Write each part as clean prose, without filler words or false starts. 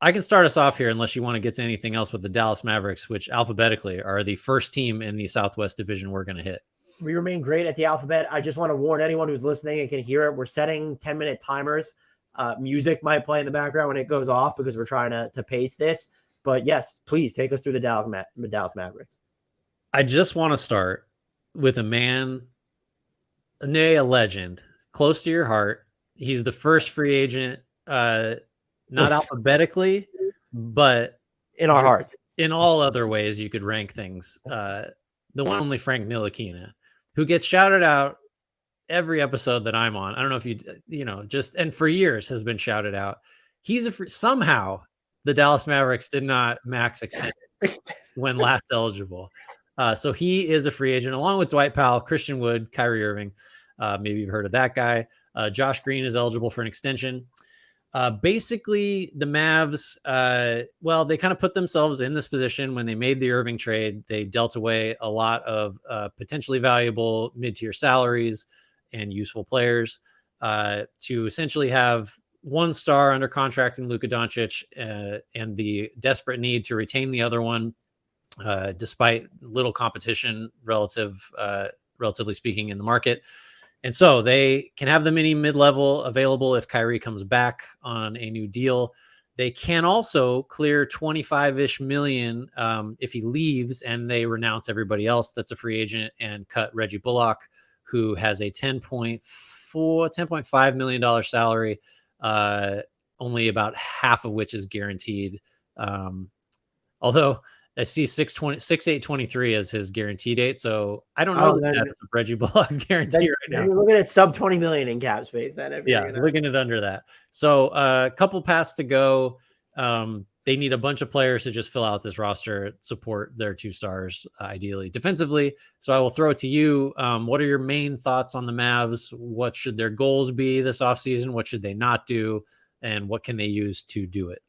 I can start us off here unless you want to get to anything else with the Dallas Mavericks, which alphabetically are the first team in the Southwest Division we're going to hit. We remain great at the alphabet. I just want to warn anyone who's listening and can hear it. We're setting 10-minute timers. Music might play in the background when it goes off because we're trying to pace this. But yes, please take us through the Dallas Mavericks. I just want to start with a man, a legend, close to your heart. He's the first free agent, not alphabetically, but in our hearts. In all other ways you could rank things. The one only Frank Ntilikina, who gets shouted out every episode that I'm on. I don't know if and for years has been shouted out. Somehow the Dallas Mavericks did not max extend when last eligible. So he is a free agent along with Dwight Powell, Christian Wood, Kyrie Irving. Maybe you've heard of that guy. Josh Green is eligible for an extension. Basically, the Mavs, they kind of put themselves in this position when they made the Irving trade. They dealt away a lot of potentially valuable mid-tier salaries and useful players to essentially have one star under contract in Luka Doncic and the desperate need to retain the other one, despite little competition relatively speaking in the market. And so they can have the mid-level available if Kyrie comes back on a new deal. They can also clear 25-ish million if he leaves and they renounce everybody else that's a free agent and cut Reggie Bullock, who has a $10.5 million salary, only about half of which is guaranteed. Although I see 6/8/23 as his guarantee date, so I don't know the status of Reggie Bullock's guarantee right now. You're looking at sub $20 million in cap space. Looking at under that. So a couple paths to go. They need a bunch of players to just fill out this roster, support their two stars, ideally defensively. So I will throw it to you. What are your main thoughts on the Mavs? What should their goals be this offseason? What should they not do? And what can they use to do it?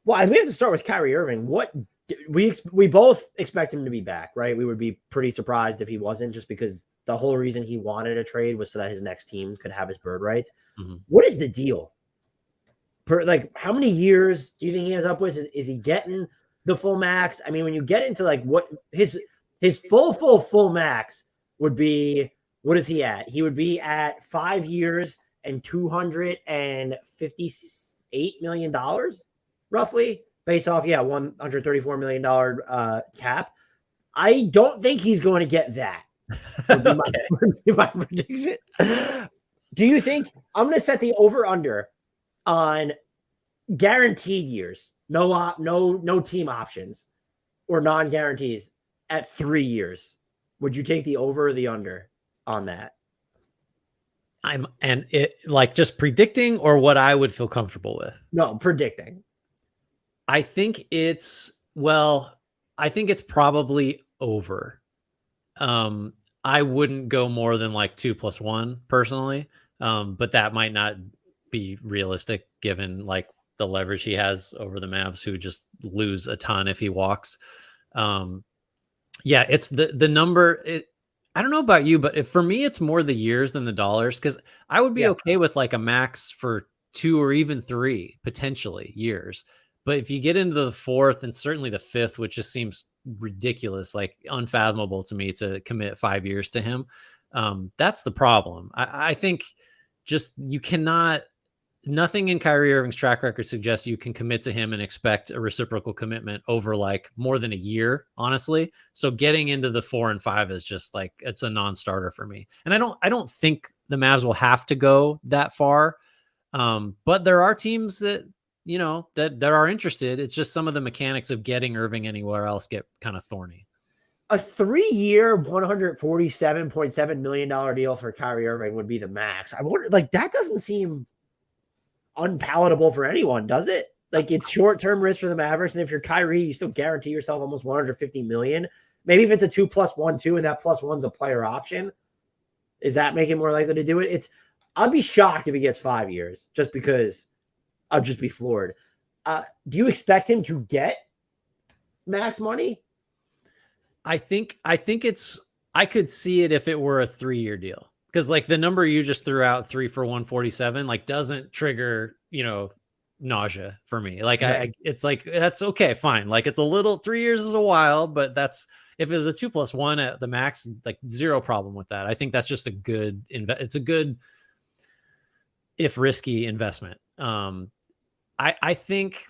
Well, we have to start with Kyrie Irving. We both expect him to be back, right? We would be pretty surprised if he wasn't, just because the whole reason he wanted a trade was so that his next team could have his bird rights. Mm-hmm. What is the deal? How many years do you think he has up with? Is he getting the full max? I mean, when you get into what his full max would be, what is he at? He would be at 5 years and $258 million, roughly. Based off, $134 million cap. I don't think he's going to get that. Would be my prediction. Do you think I'm going to set the over/under on guaranteed years, no team options or non-guarantees at 3 years? Would you take the over or the under on that? Just predicting or what I would feel comfortable with? No, predicting. I think it's probably over. I wouldn't go more than 2+1 personally. But that might not be realistic given the leverage he has over the Mavs, who just lose a ton if he walks. It's the number. I don't know about you, but for me, it's more the years than the dollars, because I would be okay with a max for 2 or even 3 potentially years. But if you get into the 4th and certainly the 5th, which just seems ridiculous, unfathomable to me to commit 5 years to him, that's the problem. I think just you cannot. Nothing in Kyrie Irving's track record suggests you can commit to him and expect a reciprocal commitment over more than a year, honestly. So getting into the 4 and 5 is just it's a non-starter for me. And I don't think the Mavs will have to go that far. But there are teams that are interested. It's just some of the mechanics of getting Irving anywhere else get kind of thorny. A 3-year, $147.7 million deal for Kyrie Irving would be the max. I wonder, that doesn't seem unpalatable for anyone, does it? It's short-term risk for the Mavericks, and if you're Kyrie, you still guarantee yourself almost $150 million. Maybe if it's a 2+1, and that +1's a player option, is that making more likely to do it? I'd be shocked if he gets 5 years, just because I'll just be floored. Do you expect him to get max money? I think I could see it if it were a 3-year deal. Because the number you just threw out, 3 for 147, doesn't trigger, nausea for me. Like it's like, that's okay, fine. Like it's a little, 3 years is a while, but that's, if it was a 2+1 at the max, like zero problem with that. I think that's just a good it's a good, if risky, investment. I think,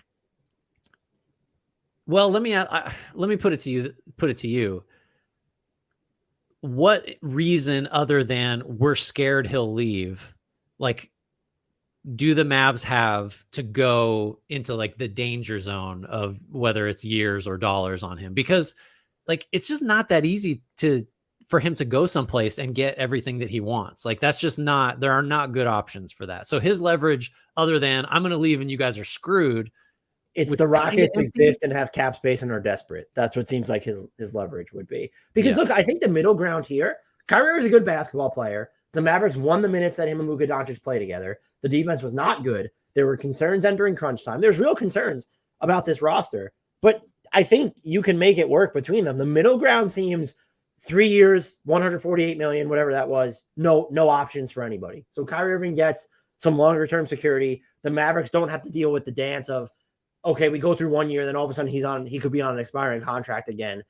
well, let me put it to you. What reason other than we're scared he'll leave, like, do the Mavs have to go into like the danger zone of whether it's years or dollars on him? Because like, it's just not that easy for him to go someplace and get everything that he wants. Like, that's just not, there are not good options for that. So his leverage, other than I'm going to leave and you guys are screwed, it's the Rockets exist and have cap space and are desperate. That's what seems like his leverage would be. Because look, I think the middle ground here, Kyrie is a good basketball player. The Mavericks won the minutes that him and Luka Doncic play together. The defense was not good. There were concerns entering crunch time. There's real concerns about this roster, but I think you can make it work between them. The middle ground seems 3 years, 148 million, whatever that was. No options for anybody. So Kyrie Irving gets some longer term security. The Mavericks don't have to deal with the dance of, okay, we go through 1 year, then all of a sudden he could be on an expiring contract again.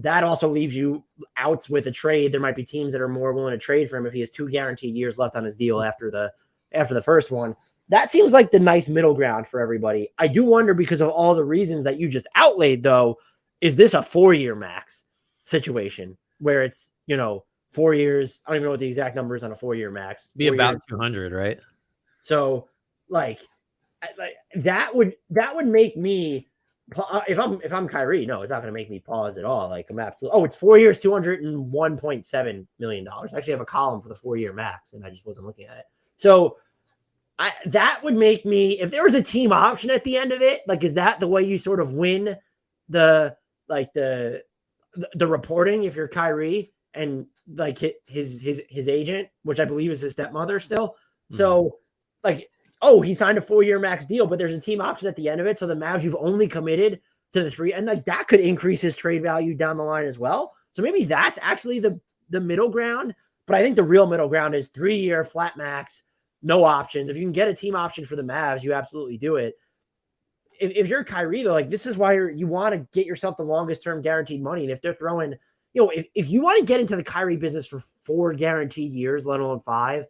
That also leaves you outs with a trade. There might be teams that are more willing to trade for him if he has 2 guaranteed years left on his deal after the first one. That seems like the nice middle ground for everybody. I do wonder, because of all the reasons that you just outlaid, though, is this a 4-year max situation where it's, 4 years? I don't even know what the exact number is on a 4-year max. Be about 200, right? So like that would make me, if I'm Kyrie, no, it's not going to make me pause at all. Like, I'm absolutely, it's 4 years, $201.7 million. I actually have a column for the 4-year max, and I just wasn't looking at it. So that would make me, if there was a team option at the end of it, like, is that the way you sort of win the reporting if you're Kyrie and like his agent, which I believe is his stepmother still? Mm-hmm. So like, he signed a 4-year max deal, but there's a team option at the end of it. So the Mavs, you've only committed to the 3, and like that could increase his trade value down the line as well. So maybe that's actually the middle ground. But I think the real middle ground is 3-year flat max, no options. If you can get a team option for the Mavs, you absolutely do it. If you're Kyrie, though, like, this is why you want to get yourself the longest term guaranteed money. And if they're throwing, if you want to get into the Kyrie business for 4 guaranteed years, let alone 5,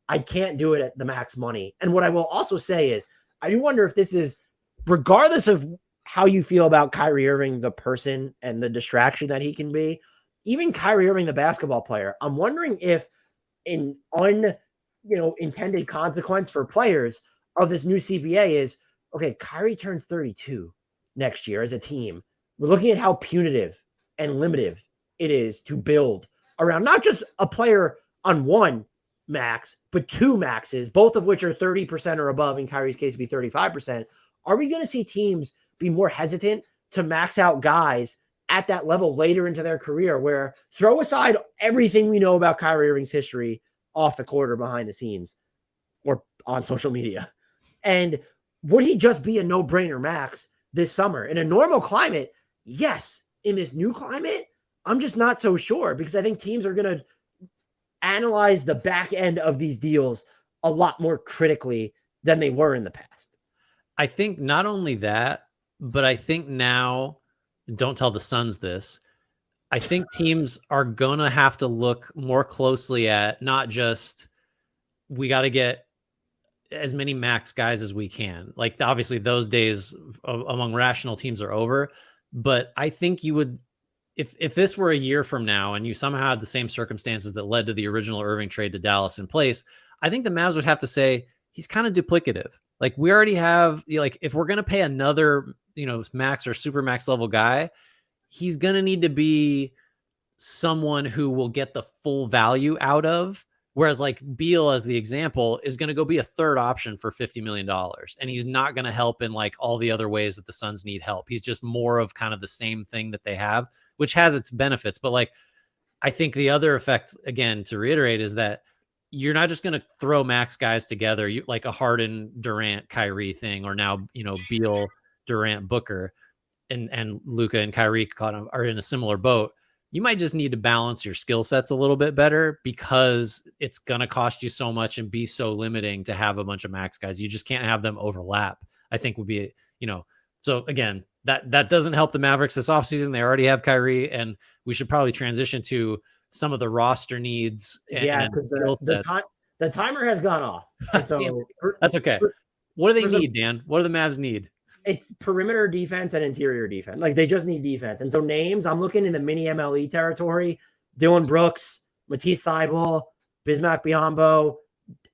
I can't do it at the max money. And what I will also say is, I do wonder if this is, regardless of how you feel about Kyrie Irving, the person, and the distraction that he can be, even Kyrie Irving, the basketball player, I'm wondering if an intended consequence for players of this new CBA is, okay, Kyrie turns 32 next year as a team. We're looking at how punitive and limited it is to build around not just a player on 1 max, but 2 maxes, both of which are 30% or above. In Kyrie's case, be 35%. Are we going to see teams be more hesitant to max out guys at that level later into their career, where, throw aside everything we know about Kyrie Irving's history off the court or behind the scenes or on social media, and would he just be a no-brainer max this summer? In a normal climate, yes. In this new climate, I'm just not so sure, because I think teams are going to analyze the back end of these deals a lot more critically than they were in the past. I think not only that, but I think now, don't tell the Suns this, I think teams are going to have to look more closely at not just, we got to get as many max guys as we can. Like, obviously those days among rational teams are over, but I think you would, if this were a year from now and you somehow had the same circumstances that led to the original Irving trade to Dallas in place, I think the Mavs would have to say, he's kind of duplicative. Like, we already have, like, if we're going to pay another, max or super max level guy, he's going to need to be someone who will get the full value out of. Whereas, like, Beal, as the example, is going to go be a third option for $50 million. And he's not going to help in like all the other ways that the Suns need help. He's just more of kind of the same thing that they have, which has its benefits. But like, I think the other effect, again, to reiterate, is that you're not just going to throw max guys together, like a Harden, Durant, Kyrie thing, or now, Beal, Durant, Booker, and Luka and Kyrie are in a similar boat. You might just need to balance your skill sets a little bit better, because it's going to cost you so much and be so limiting to have a bunch of max guys. You just can't have them overlap. I think would be, so again, that doesn't help the Mavericks this offseason. They already have Kyrie, and we should probably transition to some of the roster needs and because skill sets. the timer has gone off. And so that's okay. What do they need, Dan? What do the Mavs need? It's perimeter defense and interior defense. Like they just need defense. And so names, I'm looking in the mini MLE territory. Dylan Brooks, Matisse Thybulle, Bismack Biyombo.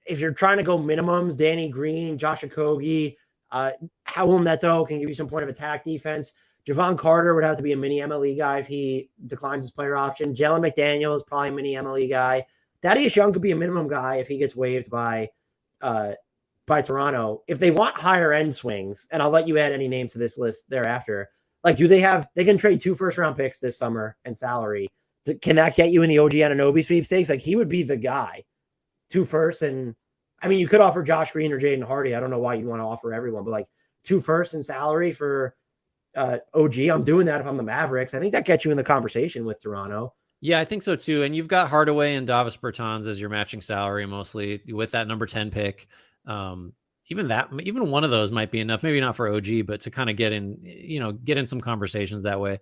If you're trying to go minimums, Danny Green, Josh Okogie, Raul Neto can give you some point of attack defense. Javon Carter would have to be a mini MLE guy if he declines his player option. Jalen McDaniel is probably a mini MLE guy. Thaddeus Young could be a minimum guy if he gets waived by Toronto. If they want higher end swings, and I'll let you add any names to this list thereafter, like they can trade 2 first-round picks this summer and salary. Can that get you in the OG Anunoby sweepstakes? Like he would be the guy. 2 firsts, and I mean you could offer Josh Green or Jaden Hardy. I don't know why you'd want to offer everyone, but like 2 firsts and salary for OG. I'm doing that if I'm the Mavericks. I think that gets you in the conversation with Toronto. Yeah, I think so too. And you've got Hardaway and Davis Bertans as your matching salary mostly with that number 10 pick. Even one of those might be enough, maybe not for OG, but to kind of get in some conversations that way.